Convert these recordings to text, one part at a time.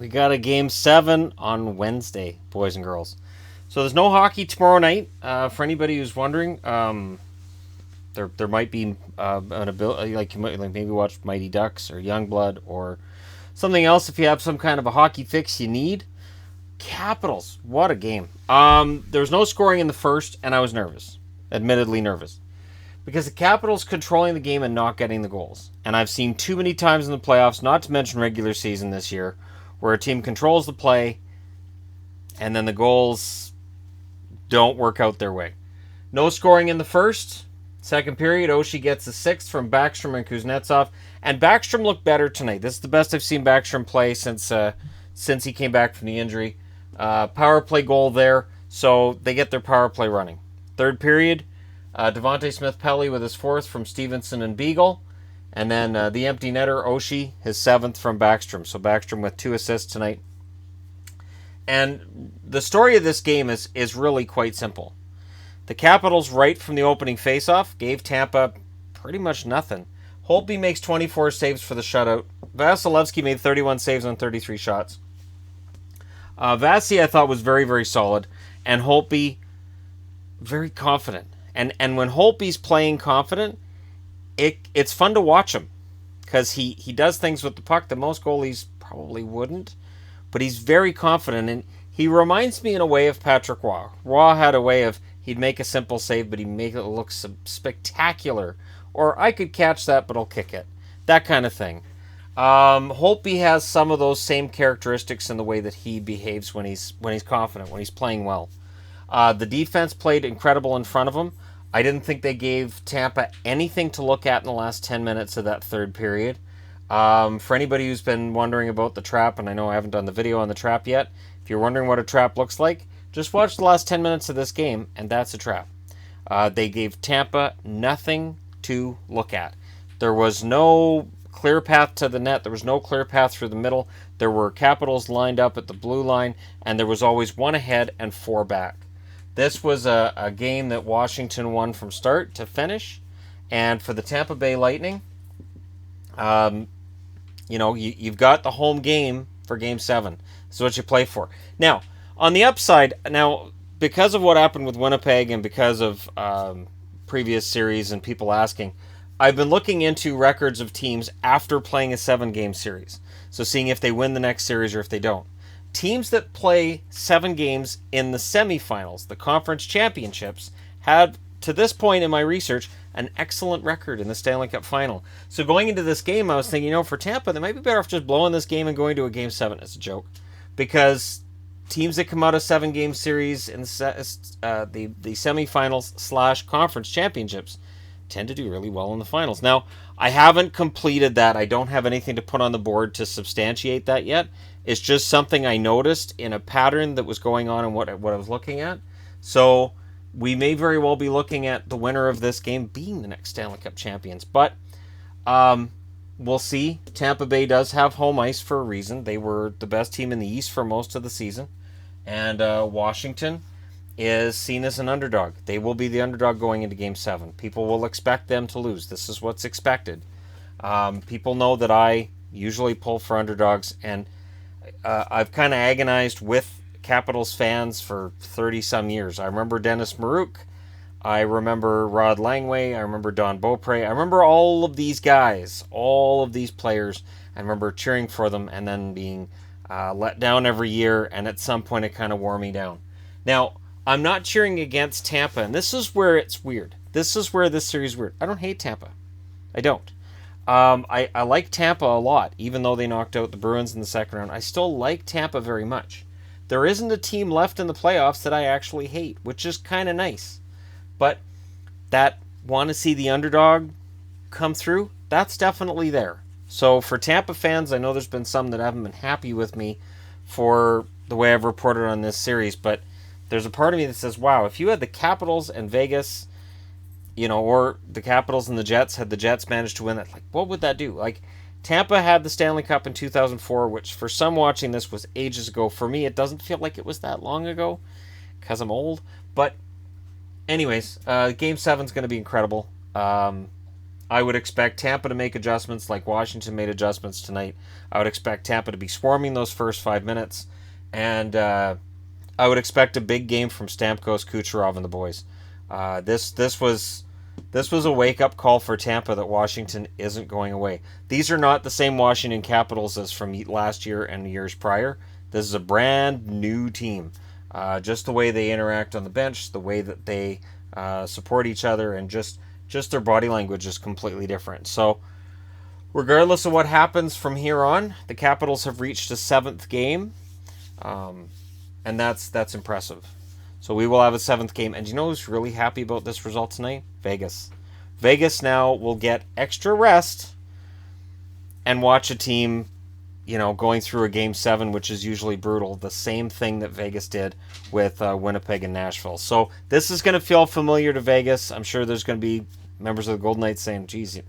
We got a game 7 on Wednesday, boys and girls. So there's no hockey tomorrow night. For anybody who's wondering, there might be an ability, like you might maybe watch Mighty Ducks or Youngblood or something else if you have some kind of a hockey fix you need. Capitals, what a game. There was no scoring in the first, and I was nervous, admittedly nervous, because the Capitals controlling the game and not getting the goals. And I've seen too many times in the playoffs, not to mention regular season this year, where a team controls the play and then the goals don't work out their way. No scoring in the first. Second period, Oshie gets a sixth from Backstrom and Kuznetsov. And Backstrom looked better tonight. This is the best I've seen Backstrom play since he came back from the injury. Power play goal there, so they get their power play running. Third period, Devontae Smith-Pelly with his fourth from Stevenson and Beagle. And then the empty netter, Oshie, his seventh from Backstrom. So Backstrom with 2 assists tonight. And the story of this game is really quite simple. The Capitals, right from the opening faceoff, gave Tampa pretty much nothing. Holtby makes 24 saves for the shutout. Vasilevsky made 31 saves on 33 shots. Vasi, I thought, was very, very solid. And Holtby, very confident. And when Holtby's playing confident, it's fun to watch him. Because he does things with the puck that most goalies probably wouldn't. But he's very confident. And he reminds me in a way of Patrick Roy. Roy had a way of, he'd make a simple save, but he'd make it look spectacular. Or I could catch that, but I'll kick it. That kind of thing. Holtby has some of those same characteristics in the way that he behaves when he's confident, when he's playing well. The defense played incredible in front of him. I didn't think they gave Tampa anything to look at in the last 10 minutes of that third period. For anybody who's been wondering about the trap, and I know I haven't done the video on the trap yet, if you're wondering what a trap looks like, just watch the last 10 minutes of this game, and that's a trap. They gave Tampa nothing to look at. There was no clear path to the net. There was no clear path through the middle. There were Capitals lined up at the blue line, and there was always 1 ahead and 4 back. This was a game that Washington won from start to finish, and for the Tampa Bay Lightning, you've got the home game for Game 7. This is what you play for. Now, on the upside, because of what happened with Winnipeg and because of previous series and people asking, I've been looking into records of teams after playing a 7-game series. So seeing if they win the next series or if they don't. Teams that play 7 games in the semifinals, the conference championships, had, to this point in my research, an excellent record in the Stanley Cup final. So going into this game, I was thinking, for Tampa, they might be better off just blowing this game and going to a Game 7 as a joke. Because teams that come out of 7-game series in the semifinals / conference championships tend to do really well in the finals. Now, I haven't completed that. I don't have anything to put on the board to substantiate that yet. It's just something I noticed in a pattern that was going on and what I was looking at. So we may very well be looking at the winner of this game being the next Stanley Cup champions. But we'll see. Tampa Bay does have home ice for a reason. They were the best team in the East for most of the season. And Washington is seen as an underdog. They will be the underdog going into Game 7. People will expect them to lose. This is what's expected. People know that I usually pull for underdogs, and I've kind of agonized with Capitals fans for 30-some years. I remember Dennis Maruk. I remember Rod Langway. I remember Don Beaupre. I remember all of these guys, all of these players. I remember cheering for them and then being let down every year, and at some point it kind of wore me down. Now, I'm not cheering against Tampa, and this is where it's weird. This is where this series is weird. I don't hate Tampa. I don't. I like Tampa a lot, even though they knocked out the Bruins in the second round. I still like Tampa very much. There isn't a team left in the playoffs that I actually hate, which is kind of nice. But that want to see the underdog come through, that's definitely there. So for Tampa fans, I know there's been some that haven't been happy with me for the way I've reported on this series, but there's a part of me that says, wow, if you had the Capitals and Vegas, or the Capitals and the Jets, had the Jets managed to win that, what would that do? Tampa had the Stanley Cup in 2004, which for some watching this was ages ago. For me, it doesn't feel like it was that long ago, because I'm old. But anyways, Game 7 is going to be incredible. I would expect Tampa to make adjustments like Washington made adjustments tonight. I would expect Tampa to be swarming those first 5 minutes. And I would expect a big game from Stamkos, Kucherov, and the boys. This was a wake-up call for Tampa that Washington isn't going away. These are not the same Washington Capitals as from last year and years prior. This is a brand new team. Just the way they interact on the bench, the way that they support each other, and just their body language is completely different. So, regardless of what happens from here on, the Capitals have reached a 7th game, and that's impressive. So we will have a 7th game. And do you know who's really happy about this result tonight? Vegas. Vegas now will get extra rest and watch a team, going through a Game 7, which is usually brutal. The same thing that Vegas did with Winnipeg and Nashville. So this is going to feel familiar to Vegas. I'm sure there's going to be members of the Golden Knights saying, geez,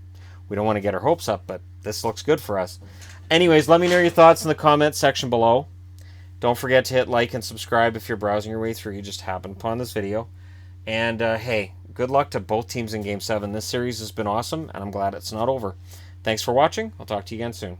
we don't want to get our hopes up, but this looks good for us. Anyways, let me know your thoughts in the comments section below. Don't forget to hit like and subscribe if you're browsing your way through. You just happened upon this video. And hey, good luck to both teams in Game 7. This series has been awesome, and I'm glad it's not over. Thanks for watching. I'll talk to you again soon.